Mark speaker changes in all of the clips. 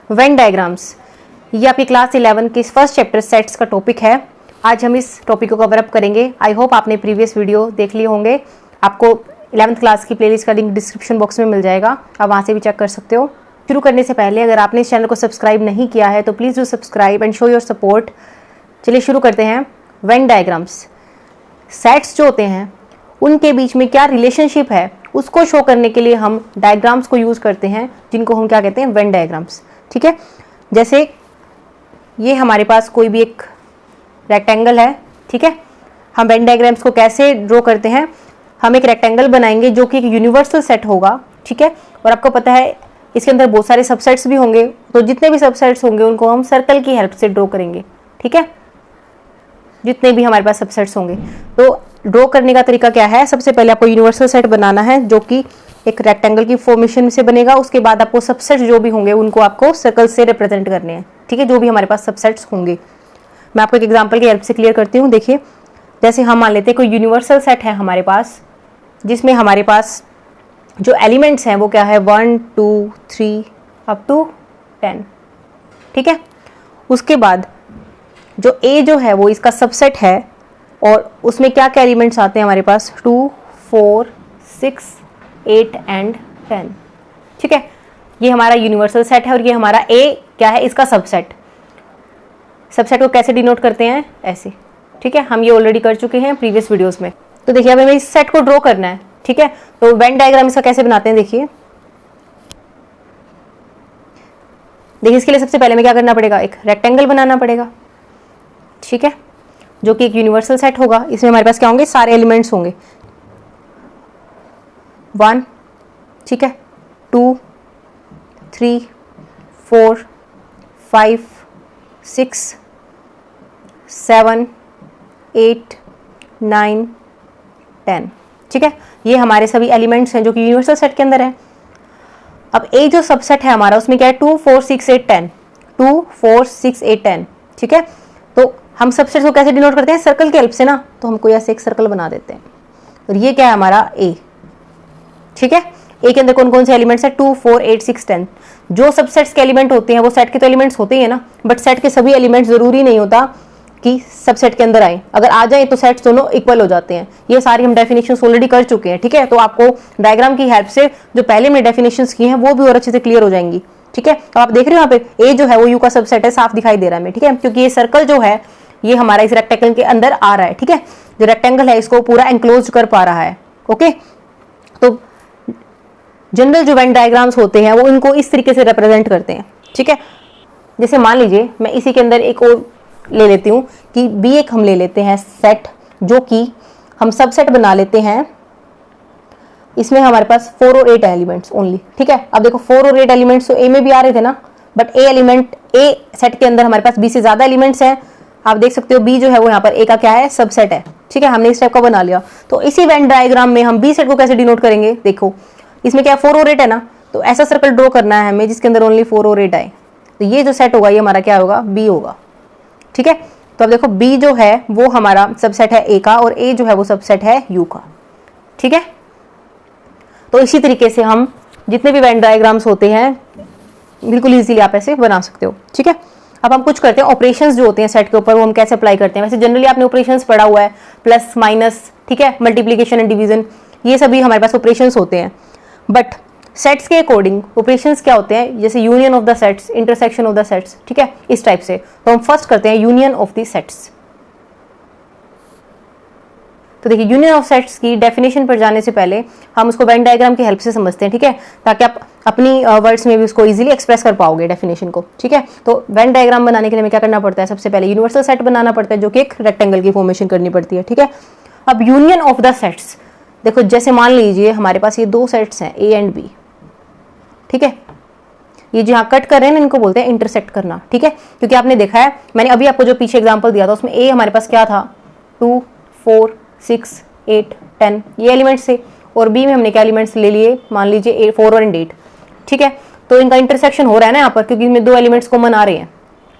Speaker 1: Venn diagrams, ये आपकी class 11 के फर्स्ट चैप्टर सेट्स का टॉपिक है। आज हम इस टॉपिक को कवर अप करेंगे। आई होप आपने प्रीवियस वीडियो देख लिए होंगे। आपको 11th क्लास की प्लेलिस्ट का लिंक डिस्क्रिप्शन बॉक्स में मिल जाएगा, आप वहाँ से भी चेक कर सकते हो। शुरू करने से पहले अगर आपने इस चैनल को सब्सक्राइब नहीं किया है तो please do subscribe and show your support. चलिए शुरू करते हैं। वेन डायग्राम्स, सेट्स जो होते हैं उनके बीच में क्या रिलेशनशिप है उसको शो करने के लिए हम डायग्राम्स को यूज़ करते हैं, जिनको हम क्या कहते हैं, वेन डायग्राम्स। ठीक है, जैसे ये हमारे पास कोई भी एक रेक्टेंगल है। ठीक है, हम वेन डायग्राम्स को कैसे ड्रॉ करते हैं, हम एक रेक्टेंगल बनाएंगे जो कि एक यूनिवर्सल सेट होगा। ठीक है, और आपको पता है इसके अंदर बहुत सारे सबसेट्स भी होंगे, तो जितने भी सबसेट्स होंगे उनको हम सर्कल की हेल्प से ड्रॉ करेंगे। ठीक है, जितने भी हमारे पास सबसेट्स होंगे। तो ड्रॉ करने का तरीका क्या है, सबसे पहले आपको यूनिवर्सल सेट बनाना है जो कि एक रेक्टेंगल की फॉर्मेशन से बनेगा। उसके बाद आपको सबसेट्स जो भी होंगे उनको आपको सर्कल से रिप्रेजेंट करने हैं। ठीक है, जो भी हमारे पास सबसेट्स होंगे, मैं आपको एक एग्जांपल की हेल्प से क्लियर करती हूँ। देखिए, जैसे हम मान लेते हैं कोई यूनिवर्सल सेट है हमारे पास, जिसमें हमारे पास जो एलिमेंट्स हैं वो क्या है, 1 2 3 अप टू 10। ठीक है, उसके बाद जो ए जो है वो इसका सबसेट है और उसमें क्या क्या एलिमेंट्स आते हैं हमारे पास, 2 4 6 8 एंड 10। ठीक है, ये हमारा यूनिवर्सल सेट है और ये हमारा ए क्या है, इसका सबसेट। सबसेट को कैसे डिनोट करते हैं, ऐसे। ठीक है, हम ये ऑलरेडी कर चुके हैं प्रीवियस वीडियोस में। तो देखिए अब हमें इस सेट को ड्रॉ करना है। ठीक है, तो वेन डायग्राम इसका कैसे बनाते हैं, देखिए इसके लिए सबसे पहले हमें क्या करना पड़ेगा, एक रेक्टेंगल बनाना पड़ेगा। ठीक है, जो कि एक यूनिवर्सल सेट होगा। इसमें हमारे पास क्या होंगे, सारे एलिमेंट्स होंगे। 1, ठीक है, 2 3 4 5 6 7 8 9 10। ठीक है, ये हमारे सभी एलिमेंट्स हैं जो कि यूनिवर्सल सेट के अंदर है। अब ए जो सबसेट है हमारा, उसमें क्या है, 2 4 6 8 10, 2 4 6 8 10। ठीक है, तो हम सबसेट को कैसे डिनोट करते हैं, सर्कल की हेल्प से ना। तो हम कोई ऐसे एक सर्कल बना देते हैं और ये क्या है हमारा ए। ठीक है, ए के अंदर कौन कौन से एलिमेंट्स है, 2 4 8 6 10। जो सबसेट्स के एलिमेंट होते हैं वो सेट के तो एलिमेंट्स होते ही है ना, बट सेट के सभी एलिमेंट्स जरूरी नहीं होता कि सबसेट के अंदर आए। अगर आ जाए तो सेट्स दोनों इक्वल हो जाते हैं। ये सारी हम डेफिनेशंस ऑलरेडी कर चुके हैं। ठीक है, तो आपको डायग्राम की हेल्प से जो पहले में डेफिनेशंस की हैं वो भी और अच्छे से क्लियर हो जाएंगी। ठीक है, तो आप देख रहे हो यहाँ पे ए जो है वो यू का सबसेट है, साफ दिखाई दे रहा है हमें। ठीक है, क्योंकि ये सर्कल जो है ये हमारा इस रेक्टेंगल के अंदर आ रहा है। ठीक है, जो रेक्टेंगल है इसको पूरा एनक्लोज कर पा रहा है। ओके, तो जनरल जो वेन डायग्राम्स होते हैं वो इनको इस तरीके से रिप्रेजेंट करते हैं। ठीक है, जैसे मान लीजिए मैं इसी के अंदर एक और ले लेती हूँ कि बी एक हम ले लेते हैं सेट, जो कि हम सबसेट बना लेते हैं। इसमें हमारे पास 4 और 8 एलिमेंट्स ओनली। ठीक है, अब देखो 4 और 8 एलिमेंट्स तो ए में भी आ रहे थे ना, बट ए सेट के अंदर हमारे पास बी से ज्यादा एलिमेंट्स हैं। आप देख सकते हो बी जो है वो यहाँ पर ए का क्या है, सबसेट है। ठीक है, हमने इस टाइप का बना लिया। तो इसी वेन डायग्राम में हम बी सेट को कैसे डिनोट करेंगे, देखो इसमें क्या 4 और 8 है ना, तो ऐसा सर्कल ड्रॉ करना है हमें जिसके अंदर ओनली 4 और 8 आए। तो ये जो सेट होगा ये हमारा क्या होगा, बी होगा। ठीक है, तो अब देखो बी जो है वो हमारा सबसेट है ए का और ए जो है वो सबसेट है यू का। ठीक है, तो इसी तरीके से हम जितने भी वेन डायग्राम्स होते हैं बिल्कुल इजीली आप ऐसे बना सकते हो। ठीक है, अब हम कुछ करते हैं, ऑपरेशंस जो होते हैं सेट के ऊपर वो हम कैसे अप्लाई करते हैं। वैसे जनरली आपने ऑपरेशंस पढ़ा हुआ है, प्लस माइनस, ठीक है, मल्टीप्लीकेशन एंड डिवीजन, ये सभी हमारे पास ऑपरेशंस होते हैं। बट सेट्स के अकॉर्डिंग ऑपरेशंस क्या होते हैं, जैसे union of the sets, intersection of the sets. ठीक है, इस टाइप से। तो हम फर्स्ट करते हैं यूनियन ऑफ द सेट्स। तो देखिए यूनियन ऑफ सेट्स की डेफिनेशन पर जाने से पहले हम उसको वेन डायग्राम की हेल्प से समझते हैं। ठीक है, ताकि आप अपनी वर्ड्स में भी उसको इजीली एक्सप्रेस कर पाओगे डेफिनेशन को। ठीक है, तो वेन डायग्राम बनाने के लिए हमें क्या करना पड़ता है, सबसे पहले यूनिवर्सल सेट बनाना पड़ता है जो कि एक रेक्टेंगल की फॉर्मेशन करनी पड़ती है। ठीक है, अब यूनियन ऑफ द सेट्स, देखो जैसे मान लीजिए हमारे पास ये 2 सेट्स हैं ए एंड बी। ठीक है, ये जहाँ कट कर रहे हैं ना इनको बोलते हैं इंटरसेक्ट करना। ठीक है, क्योंकि आपने देखा है, मैंने अभी आपको जो पीछे एग्जांपल दिया था उसमें ए हमारे पास क्या था, 2 4 6 8 10 ये एलिमेंट्स थे, और बी में हमने क्या एलिमेंट्स ले लिए, मान लीजिए 4 और 8। ठीक है, तो इनका इंटरसेक्शन हो रहा है ना यहाँ पर, क्योंकि इनमें 2 एलिमेंट्स कॉमन आ रहे हैं।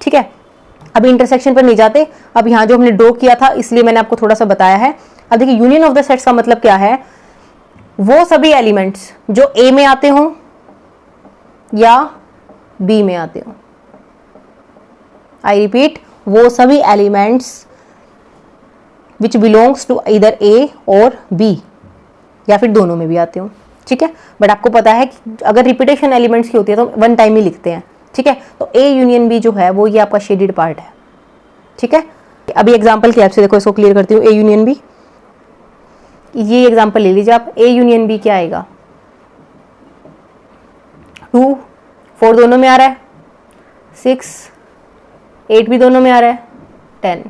Speaker 1: ठीक है, अभी इंटरसेक्शन पर नहीं जाते, अब यहाँ जो हमने ड्रॉ किया था इसलिए मैंने आपको थोड़ा सा बताया है। अब देखिए यूनियन ऑफ द सेट्स का मतलब क्या है, वो सभी एलिमेंट्स जो ए में आते हों या बी में आते हो। आई रिपीट, वो सभी एलिमेंट्स विच बिलोंग्स टू इधर ए और बी, या फिर दोनों में भी आते हो। ठीक है, बट आपको पता है कि अगर रिपीटेशन एलिमेंट्स की होती है तो वन टाइम ही लिखते हैं। ठीक है, तो ए यूनियन बी जो है वो ये आपका शेडेड पार्ट है। ठीक है, अभी एग्जांपल की हेल्प से देखो, इसको क्लियर करती हूँ। ए यूनियन बी, ये एग्जांपल ले लीजिए आप। ए यूनियन बी क्या आएगा, 2 4 दोनों में आ रहा है, 6 8 भी दोनों में आ रहा है, 10।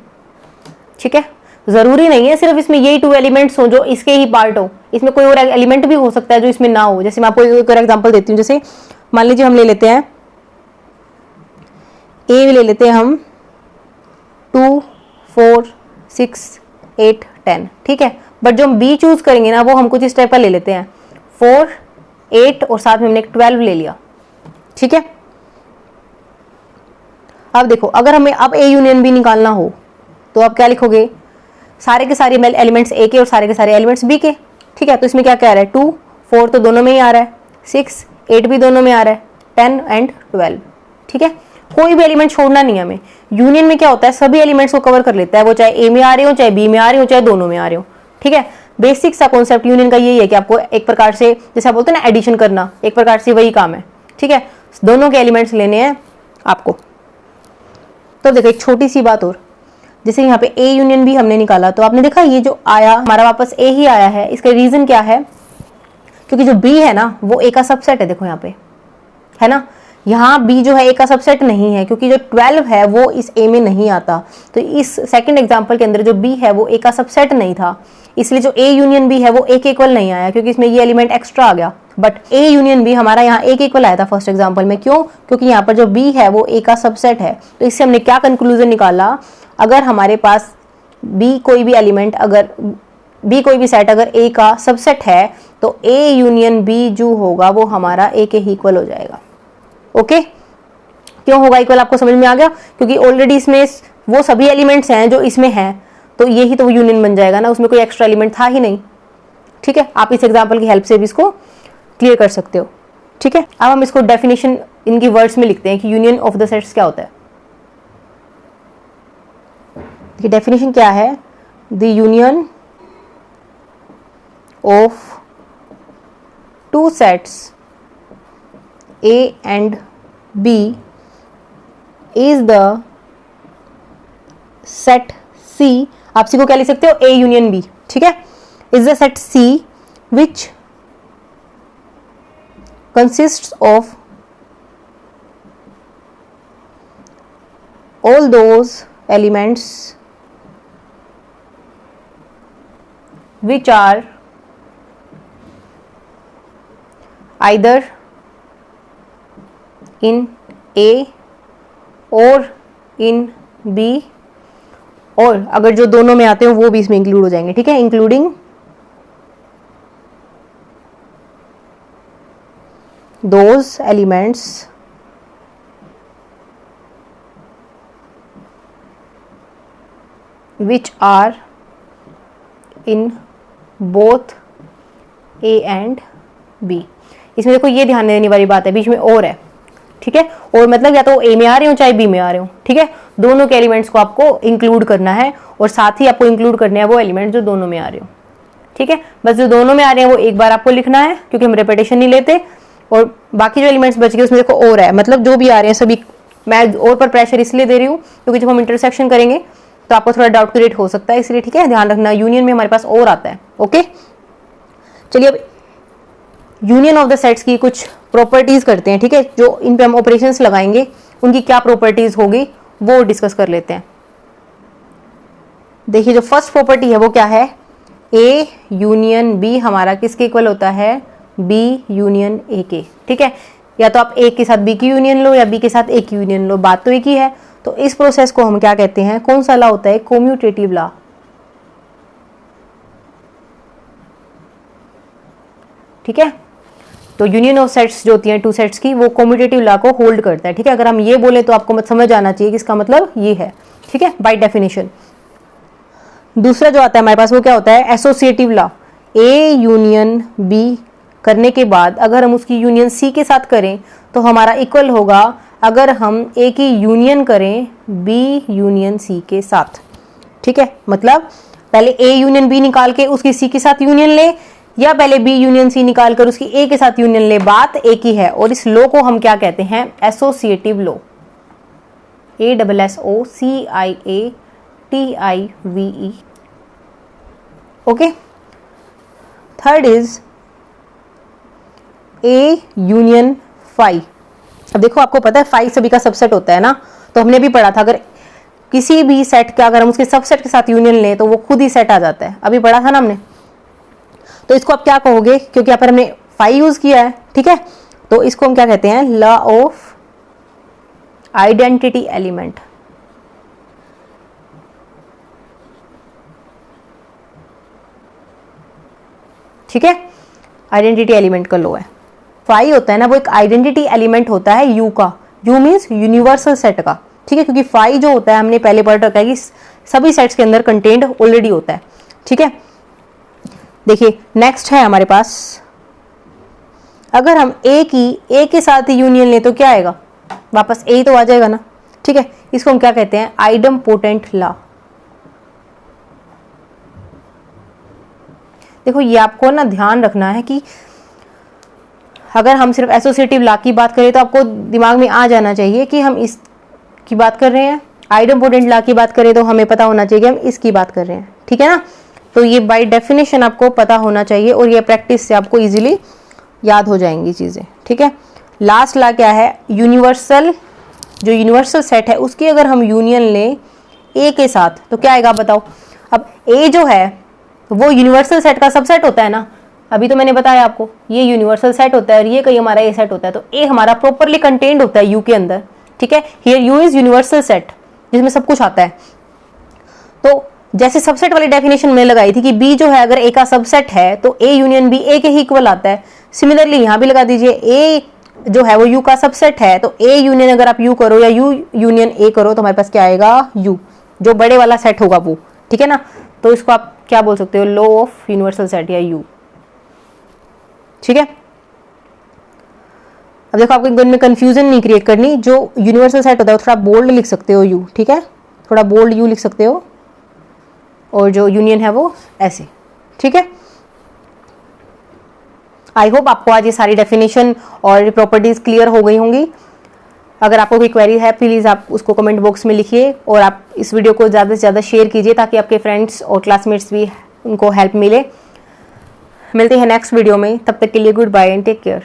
Speaker 1: ठीक है, जरूरी नहीं है सिर्फ इसमें यही 2 एलिमेंट्स हो जो इसके ही पार्ट हो, इसमें कोई और एलिमेंट भी हो सकता है जो इसमें ना हो। जैसे मैं आपको एक और एग्जांपल देती हूँ। जैसे मान लीजिए हम ले लेते हैं ए ले लेते हैं हम 2 4 6 8 10। ठीक है, बट जो हम बी चूज करेंगे ना वो हम कुछ इस टाइप का ले लेते हैं, 4 8 और साथ में हमने 12 ले लिया। ठीक है, अब देखो, अगर हमें अब ए यूनियन बी निकालना हो तो आप क्या लिखोगे, सारे के सारे एलिमेंट्स ए के और सारे के सारे एलिमेंट्स बी के। ठीक है, तो इसमें क्या कह रहा है, 2 4 तो दोनों में ही आ रहा है, 6 8 भी दोनों में आ रहा है, 10 एंड 12। ठीक है, कोई भी एलिमेंट छोड़ना नहीं है हमें। यूनियन में क्या होता है, सभी एलिमेंट्स को कवर कर लेता है, वो चाहे ए में आ रहे हो, चाहे बी में आ रहे हो, चाहे दोनों में आ रहे हो। ठीक है, बेसिक सा कॉन्सेप्ट यूनियन का यही है कि आपको एक प्रकार से, जैसे आप बोलते हैं ना एडिशन करना, एक प्रकार से वही काम है। ठीक है, दोनों के एलिमेंट्स लेने हैं आपको। तो देखो एक छोटी सी बात और, जैसे यहाँ पे ए यूनियन बी हमने निकाला तो आपने देखा ये जो आया हमारा वापस ए ही आया है। इसका रीजन क्या है, क्योंकि जो बी है ना वो ए का सबसेट है। देखो यहाँ पे है ना, यहाँ बी जो है ए का सबसेट नहीं है, क्योंकि जो 12 है वो इस ए में नहीं आता। तो इस सेकंड एग्जांपल के अंदर जो बी है वो ए का सबसेट नहीं था, इसलिए जो ए यूनियन बी है वो ए के इक्वल नहीं आया, क्योंकि इसमें ये एलिमेंट एक्स्ट्रा आ गया। बट ए यूनियन बी हमारा यहाँ ए के इक्वल आया था फर्स्ट एग्जाम्पल में। क्यों, क्योंकि यहाँ पर जो बी है वो ए का सबसेट है। तो इससे हमने क्या कंक्लूजन निकाला, अगर हमारे पास बी कोई भी एलिमेंट, अगर बी कोई भी सेट अगर ए का सबसेट है तो ए यूनियन बी जो होगा वो हमारा ए के ही इक्वल हो जाएगा। ओके, क्यों होगा इक्वल, आपको समझ में आ गया, क्योंकि ऑलरेडी इसमें वो सभी एलिमेंट्स हैं जो इसमें हैं, तो यही तो यूनियन बन जाएगा ना, उसमें कोई एक्स्ट्रा एलिमेंट था ही नहीं। ठीक है, आप इस एग्जांपल की हेल्प से भी इसको क्लियर कर सकते हो। ठीक है, अब हम इसको डेफिनेशन इनकी वर्ड्स में लिखते हैं कि यूनियन ऑफ द सेट्स क्या होता है। डेफिनेशन क्या है, the union of 2 sets A and B is the set C। आप सी को क्या लिख सकते हो, A यूनियन B। ठीक है, is the set C which consists of all those elements which are either in A और in B, और अगर जो दोनों में आते हो वो भी इसमें इंक्लूड हो जाएंगे। ठीक है, including those elements which are in both A and B। इसमें देखो ये ध्यान देने वाली बात है, बीच में और है। ठीक है, और मतलब या तो ए में आ रहे हो चाहे बी में आ रहे हो। ठीक है, दोनों के एलिमेंट्स को आपको इंक्लूड करना है, और साथ ही आपको इंक्लूड करने हैं वो एलिमेंट जो दोनों में आ रहे हो। ठीक है, बस जो दोनों में आ रहे हैं वो एक बार आपको लिखना है, क्योंकि हम रेपिटेशन नहीं लेते। और बाकी जो एलिमेंट्स बच गए उसमें देखो और है, मतलब जो भी आ रहे हैं सभी। मैं और पर प्रेशर इसलिए दे रही हूँ क्योंकि जब हम इंटरसेक्शन करेंगे तो आपको थोड़ा डाउट क्रिएट हो सकता है, इसलिए ठीक है ध्यान रखना, यूनियन में हमारे पास और आता है। ओके, चलिए अब यूनियन ऑफ द सेट्स की कुछ प्रॉपर्टीज करते हैं। ठीक है, जो इन पे हम ऑपरेशंस लगाएंगे उनकी क्या प्रॉपर्टीज होगी वो डिस्कस कर लेते हैं। देखिए जो फर्स्ट प्रॉपर्टी है वो क्या है, ए यूनियन बी हमारा किसके इक्वल होता है, बी यूनियन ए के। ठीक है, या तो आप ए के साथ बी की यूनियन लो या बी के साथ ए की यूनियन लो, बात तो एक ही है। तो इस प्रोसेस को हम क्या कहते हैं, कौन सा लॉ होता है, कोम्यूटेटिव लॉ। ठीक है, तो यूनियन ऑफ सेट्स जो होती हैं 2 सेट्स की, वो कम्यूटेटिव लॉ को होल्ड करता है। ठीक है, अगर हम ये बोले तो आपको मत समझ आना चाहिए कि इसका मतलब ये है। ठीक है, बाय डेफिनेशन। दूसरा जो आता है हमारे पास वो क्या होता है, associative law. A union B करने के बाद अगर हम उसकी यूनियन सी के साथ करें तो हमारा इक्वल होगा अगर हम ए की यूनियन करें बी यूनियन सी के साथ। ठीक है, मतलब पहले ए यूनियन बी निकाल के उसकी सी के साथ यूनियन ले, या पहले बी यूनियन सी निकाल कर उसकी ए के साथ यूनियन ले, बात एक ही है। और इस लॉ को हम क्या कहते हैं? Associative law. ASSOCIATIVE। Okay. Third is A union phi. अब देखो, आपको पता है फाई सभी का सबसेट होता है ना, तो हमने भी पढ़ा था अगर किसी भी सेट का अगर हम उसके सबसेट के साथ यूनियन लें तो वो खुद ही सेट आ जाता है, अभी पढ़ा था ना हमने। तो इसको आप क्या कहोगे, क्योंकि यहाँ पर हमने फाई यूज किया है, ठीक है, तो इसको हम क्या कहते हैं? Law of identity element. ठीक है, आइडेंटिटी एलिमेंट का लॉ है। फाई होता है ना, वो एक आइडेंटिटी एलिमेंट होता है यू का। यू मीन्स यूनिवर्सल सेट का। ठीक है, क्योंकि फाई जो होता है हमने पहले पढ़ रखा है कि सभी सेट्स के अंदर कंटेंट ऑलरेडी होता है। ठीक है, देखिए नेक्स्ट है हमारे पास, अगर हम ए की ए के साथ यूनियन लें तो क्या आएगा? वापस ए तो आ जाएगा ना। ठीक है, इसको हम क्या कहते हैं? आइडमपोटेंट लॉ। देखो, ये आपको ना ध्यान रखना है कि अगर हम सिर्फ एसोसिएटिव लॉ की बात करें तो आपको दिमाग में आ जाना चाहिए कि हम इस की बात कर रहे हैं। आइडमपोटेंट लॉ की बात करें तो हमें पता होना चाहिए कि हम इसकी बात कर रहे हैं। ठीक है ना, तो ये बाय डेफिनेशन आपको पता होना चाहिए और ये प्रैक्टिस से आपको इजीली याद हो जाएंगी चीजें। ठीक है, लास्ट लॉ क्या है? यूनिवर्सल, जो यूनिवर्सल सेट है उसकी अगर हम यूनियन लें ए के साथ तो क्या आएगा बताओ? अब ए जो है वो यूनिवर्सल सेट का सबसेट होता है ना, अभी तो मैंने बताया आपको, ये यूनिवर्सल सेट होता है और ये कहीं हमारा ए सेट होता है, तो ए हमारा प्रॉपरली कंटेन्ड होता है यू के अंदर। ठीक है, here you is universal set जिसमें सब कुछ आता है। तो जैसे सबसेट वाली डेफिनेशन मैंने लगाई थी कि बी जो है अगर ए का सबसेट है तो ए यूनियन बी ए के ही इक्वल आता है। सिमिलरली यहां भी लगा दीजिए, ए जो है वो यू का सबसेट है तो ए यूनियन अगर आप यू करो या यू यूनियन ए करो तो हमारे पास क्या आएगा? यू, जो बड़े वाला सेट होगा वो। ठीक है ना, तो इसको आप क्या बोल सकते हो? लॉ ऑफ यूनिवर्सल सेट या यू। ठीक है, अब देखो आपको इनमें कंफ्यूजन नहीं क्रिएट करनी। जो यूनिवर्सल सेट होता है थोड़ा बोल्ड लिख सकते हो यू। ठीक है, थोड़ा बोल्ड यू लिख सकते हो, और जो यूनियन है वो ऐसे। ठीक है, आई होप आपको आज ये सारी डेफिनेशन और प्रॉपर्टीज क्लियर हो गई होंगी। अगर आपको कोई क्वेरी है प्लीज़ आप उसको कमेंट बॉक्स में लिखिए, और आप इस वीडियो को ज़्यादा से ज़्यादा शेयर कीजिए ताकि आपके फ्रेंड्स और क्लासमेट्स भी उनको हेल्प मिले। मिलते हैं नेक्स्ट वीडियो में, तब तक के लिए good bye and take care.